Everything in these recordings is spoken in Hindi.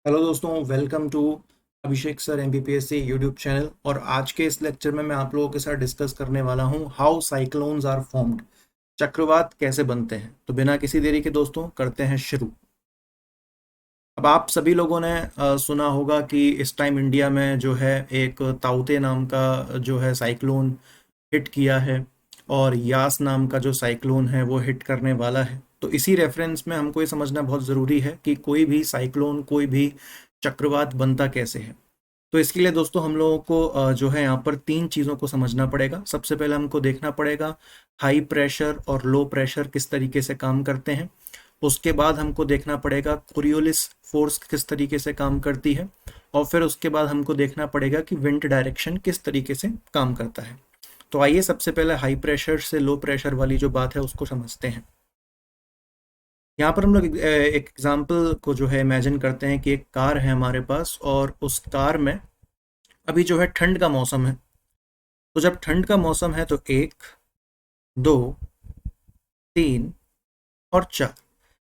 हेलो दोस्तों, welcome to Abhishek sir MBPSC YouTube channel. और आज के इस लेक्चर में मैं आप लोगों के साथ डिस्कस करने वाला हूं हाउ साइक्लोन्स आर फॉर्म्ड। चक्रवात कैसे बनते हैं। तो बिना किसी देरी के दोस्तों करते हैं शुरू। अब आप सभी लोगों ने सुना होगा कि इस टाइम इंडिया में जो है एक ताउते नाम का जो है साइक्लोन हिट किया है और यास नाम का जो साइक्लोन है वो हिट करने वाला है। तो इसी रेफरेंस में हमको ये समझना बहुत ज़रूरी है कि कोई भी साइक्लोन, कोई भी चक्रवात बनता कैसे है। तो इसके लिए दोस्तों हम लोगों को जो है यहाँ पर तीन चीज़ों को समझना पड़ेगा। सबसे पहले हमको देखना पड़ेगा हाई प्रेशर और लो प्रेशर किस तरीके से काम करते हैं। उसके बाद हमको देखना पड़ेगा कोरियोलिस फोर्स किस तरीके से काम करती है। और फिर उसके बाद हमको देखना पड़ेगा कि विंड डायरेक्शन किस तरीके से काम करता है। तो आइए सबसे पहले हाई प्रेशर से लो प्रेशर वाली जो बात है उसको समझते हैं। यहाँ पर हम लोग एक एग्जाम्पल को जो है इमेजिन करते हैं कि एक कार है हमारे पास और उस कार में अभी जो है ठंड का मौसम है। तो जब ठंड का मौसम है तो एक, दो, तीन और चार,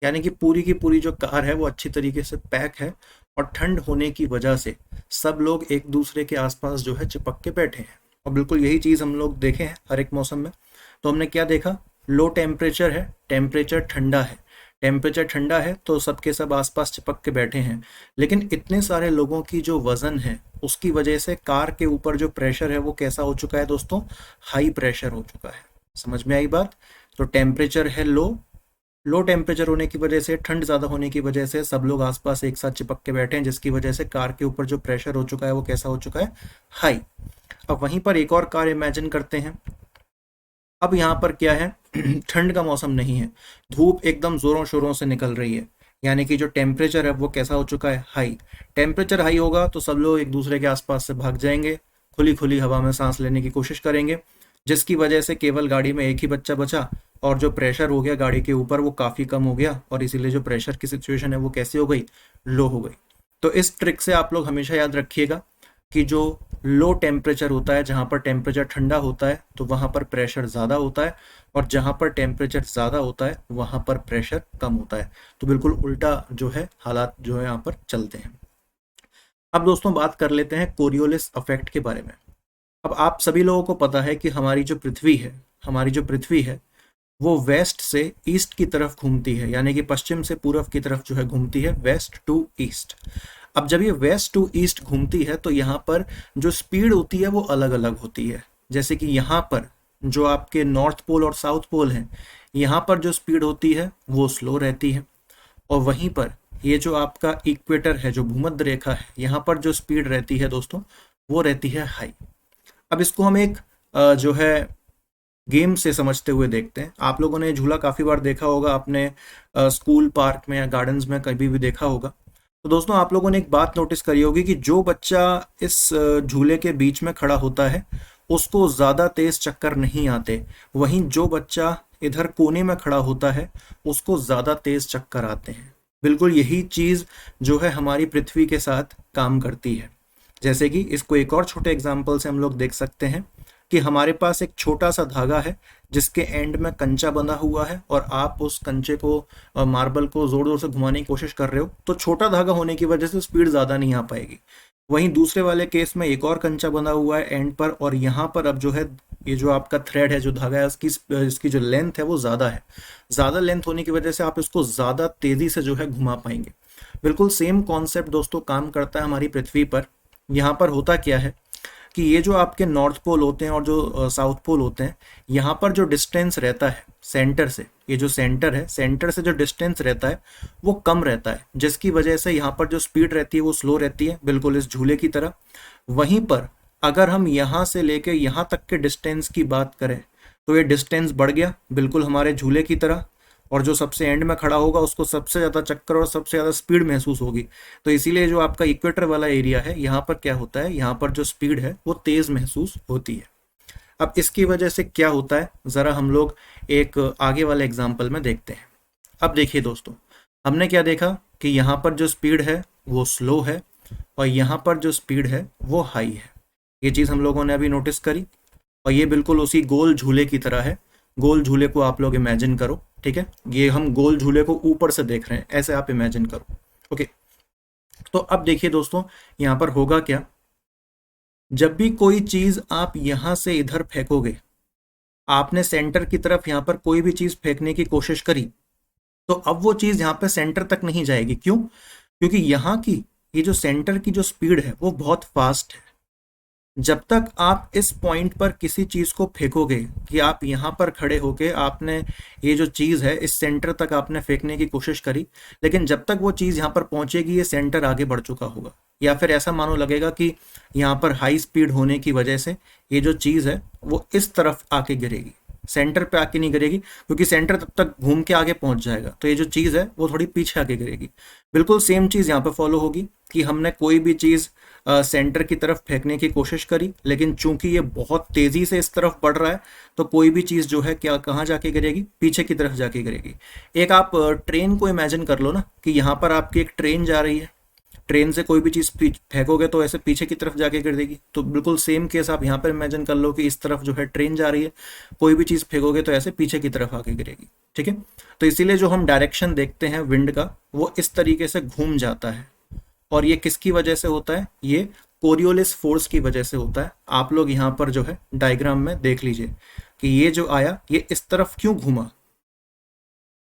यानी कि पूरी की पूरी जो कार है वो अच्छी तरीके से पैक है। और ठंड होने की वजह से सब लोग एक दूसरे के आसपास जो है चिपक के बैठे हैं। और बिल्कुल यही चीज़ हम लोग देखे हैं हर एक मौसम में। तो हमने क्या देखा, लो टेम्परेचर है, टेम्परेचर ठंडा है। टेम्परेचर ठंडा है तो सबके सब आसपास चिपक के बैठे हैं। लेकिन इतने सारे लोगों की जो वजन है उसकी वजह से कार के ऊपर जो प्रेशर है वो कैसा हो चुका है दोस्तों, हाई प्रेशर हो चुका है। समझ में आई बात। तो टेम्परेचर है लो, लो टेम्परेचर होने की वजह से, ठंड ज़्यादा होने की वजह से सब लोग आसपास एक साथ चिपक के बैठे हैं, जिसकी वजह से कार के ऊपर जो प्रेशर हो चुका है वो कैसा हो चुका है, हाई। अब वहीं पर एक और कार इमेजिन करते हैं। अब यहाँ पर क्या है ठंड का मौसम नहीं है, धूप एकदम ज़ोरों शोरों से निकल रही है, यानी कि जो टेम्परेचर है वो कैसा हो चुका है, हाई। टेम्परेचर हाई होगा तो सब लोग एक दूसरे के आसपास से भाग जाएंगे, खुली खुली हवा में सांस लेने की कोशिश करेंगे, जिसकी वजह से केवल गाड़ी में एक ही बच्चा बचा और जो प्रेशर हो गया गाड़ी के ऊपर वो काफ़ी कम हो गया। और इसीलिए जो प्रेशर की सिचुएशन है वो कैसी हो गई, लो हो गई। तो इस ट्रिक से आप लोग हमेशा याद रखिएगा कि जो लो टेम्परेचर होता है, जहाँ पर टेम्परेचर ठंडा होता है तो वहाँ पर प्रेशर ज़्यादा होता है, और जहाँ पर टेम्परेचर ज़्यादा होता है वहाँ पर प्रेशर कम होता है। तो बिल्कुल उल्टा जो है हालात जो है यहाँ पर चलते हैं। अब दोस्तों बात कर लेते हैं कोरियोलिस इफेक्ट के बारे में। अब आप सभी लोगों को पता है कि हमारी जो पृथ्वी है वो वेस्ट से ईस्ट की तरफ घूमती है, यानी कि पश्चिम से पूर्व की तरफ जो है घूमती है, वेस्ट टू ईस्ट। अब जब ये वेस्ट टू ईस्ट घूमती है तो यहाँ पर जो स्पीड होती है वो अलग अलग होती है। जैसे कि यहाँ पर जो आपके नॉर्थ पोल और साउथ पोल हैं, यहाँ पर जो स्पीड होती है वो स्लो रहती है। और वहीं पर ये जो आपका इक्वेटर है, जो भूमध्य रेखा है, यहाँ पर जो स्पीड रहती है दोस्तों वो रहती है हाई। अब इसको हम एक जो है गेम से समझते हुए देखते हैं। आप लोगों ने झूला काफ़ी बार देखा होगा, अपने स्कूल पार्क में या गार्डन्स में कभी भी देखा होगा। तो दोस्तों आप लोगों ने एक बात नोटिस करी होगी कि जो बच्चा इस झूले के बीच में खड़ा होता है उसको ज़्यादा तेज चक्कर नहीं आते, वहीं जो बच्चा इधर कोने में खड़ा होता है उसको ज़्यादा तेज चक्कर आते हैं। बिल्कुल यही चीज़ जो है हमारी पृथ्वी के साथ काम करती है। जैसे कि इसको एक और छोटे एग्जाम्पल से हम लोग देख सकते हैं कि हमारे पास एक छोटा सा धागा है जिसके एंड में कंचा बंधा हुआ है, और आप उस कंचे को, मार्बल को जोर जोर से घुमाने की कोशिश कर रहे हो, तो छोटा धागा होने की वजह से स्पीड ज़्यादा नहीं आ पाएगी। वहीं दूसरे वाले केस में एक और कंचा बंधा हुआ है एंड पर, और यहाँ पर अब जो है ये जो आपका थ्रेड है, जो धागा है, इसकी जो लेंथ है वो ज़्यादा है। ज़्यादा लेंथ होने की वजह से आप इसको ज़्यादा तेज़ी से जो है घुमा पाएंगे। बिल्कुल सेम कॉन्सेप्ट दोस्तों काम करता है हमारी पृथ्वी पर। यहाँ पर होता क्या है कि ये जो आपके नॉर्थ पोल होते हैं और जो साउथ पोल होते हैं, यहाँ पर जो डिस्टेंस रहता है सेंटर से, ये जो सेंटर है, सेंटर से जो डिस्टेंस रहता है वो कम रहता है, जिसकी वजह से यहाँ पर जो स्पीड रहती है वो स्लो रहती है, बिल्कुल इस झूले की तरह। वहीं पर अगर हम यहाँ से लेके यहाँ तक के डिस्टेंस की बात करें तो ये डिस्टेंस बढ़ गया बिल्कुल हमारे झूले की तरह, और जो सबसे एंड में खड़ा होगा उसको सबसे ज़्यादा चक्कर और सबसे ज़्यादा स्पीड महसूस होगी। तो इसीलिए जो आपका इक्वेटर वाला एरिया है, यहाँ पर क्या होता है, यहाँ पर जो स्पीड है वो तेज़ महसूस होती है। अब इसकी वजह से क्या होता है, ज़रा हम लोग एक आगे वाले एग्जाम्पल में देखते हैं। अब देखिए दोस्तों, हमने क्या देखा कि यहाँ पर जो स्पीड है वो स्लो है और यहाँ पर जो स्पीड है वो हाई है। ये चीज़ हम लोगों ने अभी नोटिस करी, और ये बिल्कुल उसी गोल झूले की तरह है। गोल झूले को आप लोग इमेजिन करो, ठीक है, ये हम गोल झूले को ऊपर से देख रहे हैं, ऐसे आप इमेजिन करो, ओके। तो अब देखिए दोस्तों, यहाँ पर होगा क्या, जब भी कोई चीज आप यहां से इधर फेंकोगे, आपने सेंटर की तरफ यहां पर कोई भी चीज फेंकने की कोशिश करी, तो अब वो चीज यहाँ पे सेंटर तक नहीं जाएगी। क्यों? क्योंकि यहाँ की ये जो सेंटर की जो स्पीड है वो बहुत फास्ट है। जब तक आप इस पॉइंट पर किसी चीज को फेंकोगे, कि आप यहाँ पर खड़े होके आपने ये जो चीज है इस सेंटर तक आपने फेंकने की कोशिश करी, लेकिन जब तक वो चीज यहाँ पर पहुंचेगी ये सेंटर आगे बढ़ चुका होगा। या फिर ऐसा मानो लगेगा कि यहाँ पर हाई स्पीड होने की वजह से ये जो चीज है वो इस तरफ आके गिरेगी, सेंटर पे आके नहीं गिरेगी, क्योंकि सेंटर तब तक घूम के आगे पहुंच जाएगा, तो ये जो चीज है वो थोड़ी पीछे आके गिरेगी। बिल्कुल सेम चीज यहाँ पे फॉलो होगी कि हमने कोई भी चीज सेंटर की तरफ फेंकने की कोशिश करी, लेकिन चूंकि ये बहुत तेजी से इस तरफ बढ़ रहा है, तो कोई भी चीज जो है क्या कहाँ जाके गिरेगी, पीछे की तरफ जाके गिरेगी। एक आप ट्रेन को इमेजिन कर लो ना, कि यहाँ पर आपकी एक ट्रेन जा रही है, ट्रेन से कोई भी चीज फेंकोगे तो ऐसे पीछे की तरफ जाके गिर देगी। तो बिल्कुल सेम केस आप यहाँ पर इमेजिन कर लो कि इस तरफ जो है ट्रेन जा रही है, कोई भी चीज फेंकोगे तो ऐसे पीछे की तरफ आके गिरेगी। ठीक है, तो इसीलिए जो हम डायरेक्शन देखते हैं विंड का, वो इस तरीके से घूम जाता है। और ये किसकी वजह से होता है? ये कोरियोलिस फोर्स की वजह से होता है। आप लोग यहाँ पर जो है डायग्राम में देख लीजिए कि ये जो आया ये इस तरफ क्यों घूमा,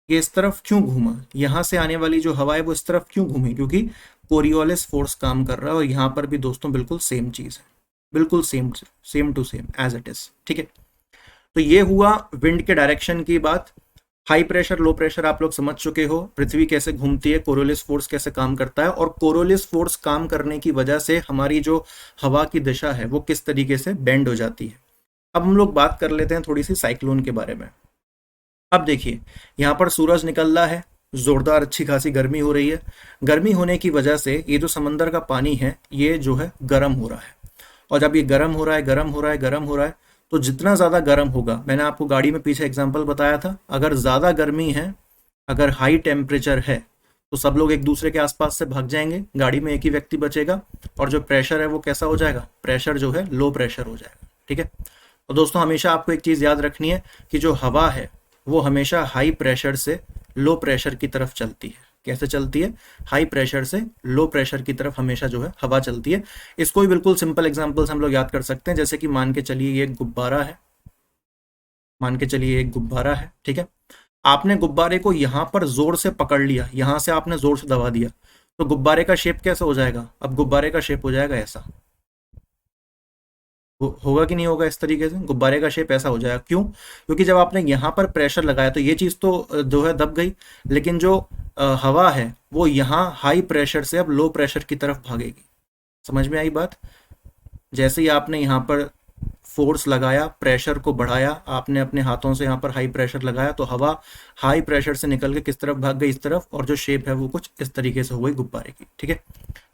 ये इस तरफ क्यों घूमा, यहाँ से आने वाली जो हवा है वो इस तरफ क्यों घूमी, क्योंकि कोरियोलिस फोर्स काम कर रहा है। और यहाँ पर भी दोस्तों बिल्कुल सेम चीज है, बिल्कुल same same to same as it is. ठीक है, तो ये हुआ विंड के डायरेक्शन की बात। हाई प्रेशर लो प्रेशर आप लोग समझ चुके हो, पृथ्वी कैसे घूमती है, कोरियोलिस फोर्स कैसे काम करता है, और कोरियोलिस फोर्स काम करने की वजह से हमारी जो हवा की दिशा है वो किस तरीके से बेंड हो जाती है। अब हम लोग बात कर लेते हैं थोड़ी सी साइक्लोन के बारे में। अब देखिए, यहाँ पर सूरज निकल रहा है, जोरदार अच्छी खासी गर्मी हो रही है। गर्मी होने की वजह से ये जो समंदर का पानी है ये जो है गर्म हो रहा है। और जब ये गर्म हो रहा है, गर्म हो रहा है, गर्म हो रहा है, तो जितना ज़्यादा गर्म होगा, मैंने आपको गाड़ी में पीछे एग्जांपल बताया था, अगर ज़्यादा गर्मी है, अगर हाई टेम्परेचर है, तो सब लोग एक दूसरे के आसपास से भाग जाएंगे, गाड़ी में एक ही व्यक्ति बचेगा, और जो प्रेशर है वो कैसा हो जाएगा? प्रेशर जो है लो प्रेशर हो जाएगा। ठीक है, तो दोस्तों हमेशा आपको एक चीज़ याद रखनी है कि जो हवा है वो हमेशा हाई प्रेशर से लो प्रेशर की तरफ चलती है। कैसे चलती है? हाई प्रेशर से लो प्रेशर की तरफ हमेशा जो है हवा चलती है। इसको भी बिल्कुल सिंपल एग्जांपल्स हम लोग याद कर सकते हैं, जैसे कि मान के चलिए ये एक गुब्बारा है, मान के चलिए एक गुब्बारा है। ठीक है, आपने गुब्बारे को यहाँ पर जोर से पकड़ लिया, यहाँ से आपने जोर से दबा दिया, तो गुब्बारे का शेप कैसा हो जाएगा? अब गुब्बारे का शेप हो जाएगा ऐसा। होगा कि नहीं होगा? इस तरीके से गुब्बारे का शेप ऐसा हो जाएगा। क्यों? क्योंकि जब आपने यहाँ पर प्रेशर लगाया तो ये चीज़ तो जो है दब गई, लेकिन जो हवा है वो यहाँ हाई प्रेशर से अब लो प्रेशर की तरफ भागेगी। समझ में आई बात? जैसे ही आपने यहाँ पर फोर्स लगाया, प्रेशर को बढ़ाया, आपने अपने हाथों से यहाँ पर हाई प्रेशर लगाया, तो हवा हाई प्रेशर से निकल के किस तरफ भाग गई? इस तरफ। और जो शेप है वो कुछ इस तरीके से हो गई गुब्बारे की। ठीक है,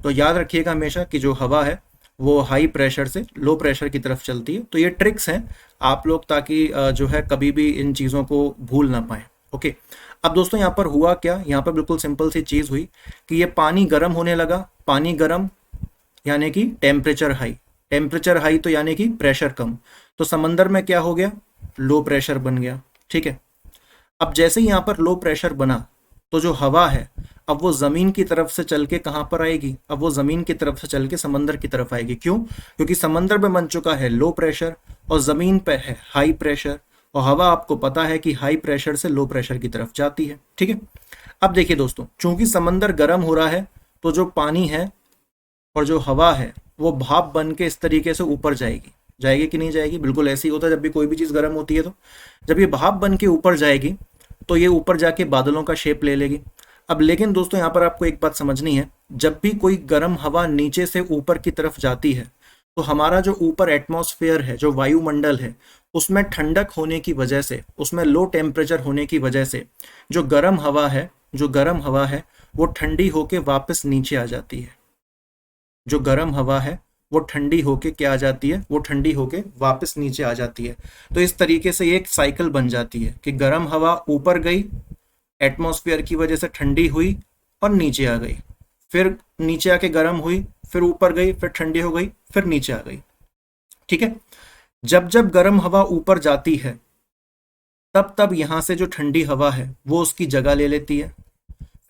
तो याद रखिएगा हमेशा कि जो हवा है वो हाई प्रेशर से लो प्रेशर की तरफ चलती है। तो ये ट्रिक्स हैं आप लोग, ताकि जो है कभी भी इन चीज़ों को भूल ना पाए। ओके, अब दोस्तों यहाँ पर हुआ क्या? यहाँ पर बिल्कुल सिंपल सी चीज़ हुई कि ये पानी गर्म होने लगा। पानी गर्म यानी कि टेम्परेचर हाई, टेम्परेचर हाई तो यानी कि प्रेशर कम, तो समंदर में क्या हो गया? लो प्रेशर बन गया। ठीक है, अब जैसे ही यहाँ पर लो प्रेशर बना, तो जो हवा है अब वो जमीन की तरफ से चल के कहाँ पर आएगी? अब वो जमीन की तरफ से चल के समंदर की तरफ आएगी। क्यों? क्योंकि समंदर में बन चुका है लो प्रेशर और जमीन पे है हाई प्रेशर, और हवा आपको पता है कि हाई प्रेशर से लो प्रेशर की तरफ जाती है। ठीक है, अब देखिए दोस्तों, चूंकि समंदर गर्म हो रहा है, तो जो पानी है और जो हवा है वो भाप बन के इस तरीके से ऊपर जाएगी। जाएगी कि नहीं जाएगी? बिल्कुल ऐसे ही होता है जब भी कोई भी चीज़ गर्म होती है। तो जब ये भाप बन के ऊपर जाएगी तो ये ऊपर जाके बादलों का शेप ले लेगी। अब लेकिन दोस्तों यहाँ पर आपको एक बात समझनी है, जब भी कोई गर्म हवा नीचे से ऊपर की तरफ जाती है, तो हमारा जो ऊपर एटमॉस्फेयर है, जो वायुमंडल है, उसमें ठंडक होने की वजह से, उसमें लो टेम्परेचर होने की वजह से जो गर्म हवा है, जो गर्म हवा है वो ठंडी होके वापस नीचे आ जाती है। जो गर्म हवा है वो ठंडी होके क्या आ जाती है? वो ठंडी होके वापस नीचे आ जाती है। तो इस तरीके से एक साइकिल बन जाती है कि गर्म हवा ऊपर गई, एटमॉस्फेयर की वजह से ठंडी हुई और नीचे आ गई, फिर नीचे आके गर्म हुई, फिर ऊपर गई, फिर ठंडी हो गई, फिर नीचे आ गई। ठीक है, जब जब गर्म हवा ऊपर जाती है तब तब यहां से जो ठंडी हवा है वो उसकी जगह ले लेती है,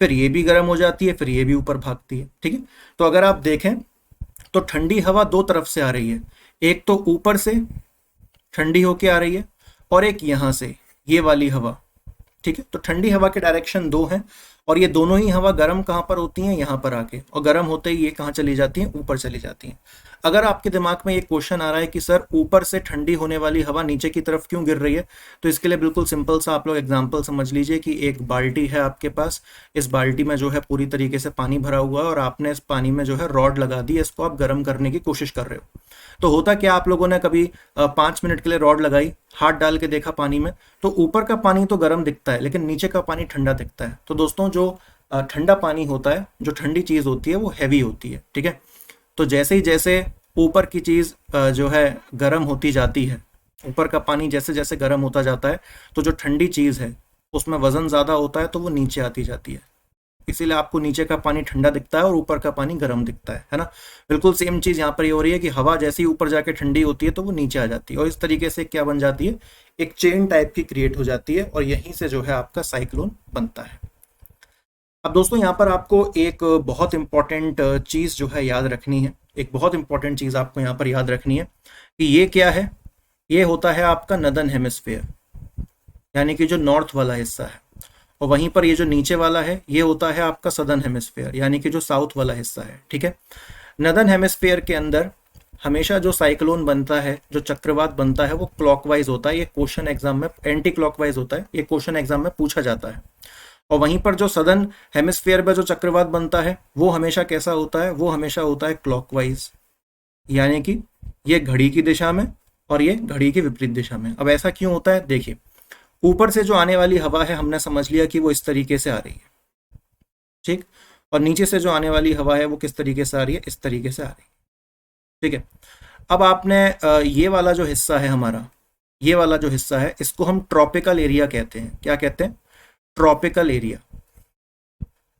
फिर ये भी गर्म हो जाती है, फिर ये भी ऊपर भागती है। ठीक है, तो अगर आप देखें तो ठंडी हवा दो तरफ से आ रही है, एक तो ऊपर से ठंडी होके आ रही है और एक यहां से ये वाली हवा। ठीक है, तो ठंडी हवा के डायरेक्शन दो हैं और ये दोनों ही हवा गर्म कहाँ पर होती हैं, यहाँ पर आके, और गर्म होते ही ये कहाँ चली जाती हैं, ऊपर चली जाती हैं। अगर आपके दिमाग में ये क्वेश्चन आ रहा है कि सर ऊपर से ठंडी होने वाली हवा नीचे की तरफ क्यों गिर रही है, तो इसके लिए बिल्कुल सिंपल सा आप लोग एग्जांपल समझ लीजिए कि एक बाल्टी है आपके पास, इस बाल्टी में जो है पूरी तरीके से पानी भरा हुआ है और आपने इस पानी में जो है रॉड लगा दी, इसको आप गर्म करने की कोशिश कर रहे हो। तो होता क्या, आप लोगों ने कभी 5 मिनट के लिए रॉड लगाई, हाथ डाल के देखा पानी में, तो ऊपर का पानी तो गर्म दिखता है लेकिन नीचे का पानी ठंडा दिखता है। तो दोस्तों जो ठंडा पानी होता है, जो ठंडी चीज होती है, वो हैवी होती है। ठीक है, तो जैसे ही जैसे ऊपर की चीज जो है गर्म होती जाती है, ऊपर का पानी जैसे जैसे गर्म होता जाता है, तो जो ठंडी चीज है उसमें वजन ज्यादा होता है, तो वो नीचे आती जाती है। इसीलिए आपको नीचे का पानी ठंडा दिखता है और ऊपर का पानी गर्म दिखता है ना। बिल्कुल सेम चीज यहाँ पर ये हो रही है कि हवा जैसे ही ऊपर जाके ठंडी होती है तो वो नीचे आ जाती है, और इस तरीके से क्या बन जाती है, एक चेन टाइप की क्रिएट हो जाती है, और यहीं से जो है आपका साइक्लोन बनता है। अब दोस्तों यहाँ पर आपको एक बहुत इंपॉर्टेंट चीज जो है याद रखनी है, एक बहुत इंपॉर्टेंट चीज आपको यहाँ पर याद रखनी है कि ये क्या है, ये होता है आपका नदर्न हेमिस्फेयर, यानी कि जो नॉर्थ वाला हिस्सा है, और वहीं पर ये जो नीचे वाला है ये होता है आपका सदर्न हेमिस्फेयर, यानी कि जो साउथ वाला हिस्सा है। ठीक है, नदर्न हेमिस्फेयर के अंदर हमेशा जो साइक्लोन बनता है, जो चक्रवात बनता है, वो क्लॉकवाइज होता है। ये क्वेश्चन एग्जाम में एंटी क्लॉकवाइज होता है, ये क्वेश्चन एग्जाम में पूछा जाता है। और वहीं पर जो सदर्न हेमिस्फेयर में जो चक्रवात बनता है वो हमेशा कैसा होता है, वो हमेशा होता है क्लॉकवाइज, यानी कि ये घड़ी की दिशा में और ये घड़ी की विपरीत दिशा में। अब ऐसा क्यों होता है, देखिए, ऊपर से जो आने वाली हवा है हमने समझ लिया कि वो इस तरीके से आ रही है, ठीक, और नीचे से जो आने वाली हवा है वो किस तरीके से आ रही है, इस तरीके से आ रही है। ठीक है, अब आपने ये वाला जो हिस्सा है हमारा, ये वाला जो हिस्सा है, इसको हम ट्रॉपिकल एरिया कहते हैं। क्या कहते हैं, ट्रॉपिकल एरिया,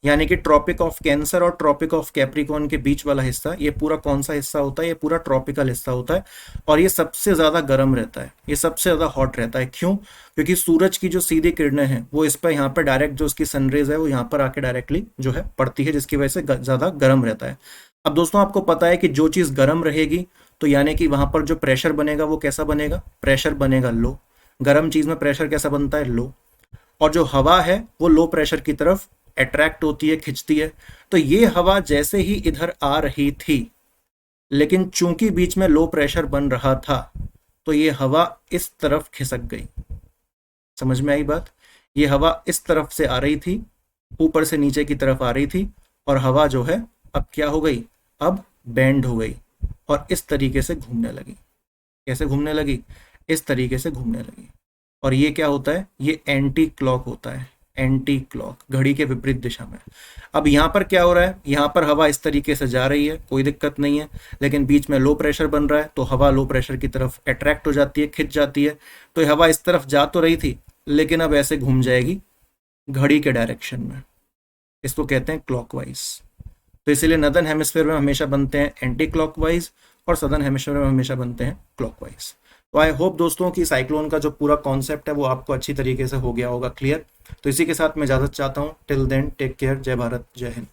यानी कि ट्रॉपिक ऑफ कैंसर और ट्रॉपिक ऑफ कैप्रिकॉर्न के बीच वाला हिस्सा, ये पूरा कौन सा हिस्सा होता है, ये पूरा ट्रॉपिकल हिस्सा होता है, और ये सबसे ज्यादा गर्म रहता है, ये सबसे ज्यादा हॉट रहता है। क्यों, क्योंकि सूरज की जो सीधी किरणें हैं वो इस पर यहाँ पर डायरेक्ट, जो उसकी सनरेज है वो यहाँ पर आके डायरेक्टली जो है पड़ती है, जिसकी वजह से ज्यादा गर्म रहता है। अब दोस्तों आपको पता है कि जो चीज गर्म रहेगी तो यानी कि वहां पर जो प्रेशर बनेगा वो कैसा बनेगा, प्रेशर बनेगा लो। गर्म चीज में प्रेशर कैसा बनता है, लो, और जो हवा है वो लो प्रेशर की तरफ अट्रैक्ट होती है, खिंचती है। तो ये हवा जैसे ही इधर आ रही थी, लेकिन चूंकि बीच में लो प्रेशर बन रहा था, तो ये हवा इस तरफ खिसक गई। समझ में आई बात, ये हवा इस तरफ से आ रही थी, ऊपर से नीचे की तरफ आ रही थी, और हवा जो है अब क्या हो गई, अब बेंड हो गई और इस तरीके से घूमने लगी। कैसे घूमने लगी, इस तरीके से घूमने लगी। और ये क्या होता है, ये एंटी क्लॉक होता है, एंटी क्लॉक, घड़ी के विपरीत दिशा में। अब यहाँ पर क्या हो रहा है, यहाँ पर हवा इस तरीके से जा रही है, कोई दिक्कत नहीं है, लेकिन बीच में लो प्रेशर बन रहा है, तो हवा लो प्रेशर की तरफ अट्रैक्ट हो जाती है, खिंच जाती है। तो ये हवा इस तरफ जा तो रही थी, लेकिन अब ऐसे घूम जाएगी घड़ी के डायरेक्शन में, इसको कहते हैं क्लॉकवाइज। तो इसीलिए नदर्न हेमिस्फीयर में हमेशा बनते हैं एंटी क्लॉकवाइज और सदर्न हेमिस्फीयर में हमेशा बनते हैं क्लॉकवाइज। तो आई होप दोस्तों कि साइक्लोन का जो पूरा कॉन्सेप्ट है वो आपको अच्छी तरीके से हो गया होगा क्लियर। तो इसी के साथ मैं इजाजत चाहता हूँ, टिल देन टेक केयर, जय भारत, जय हिंद।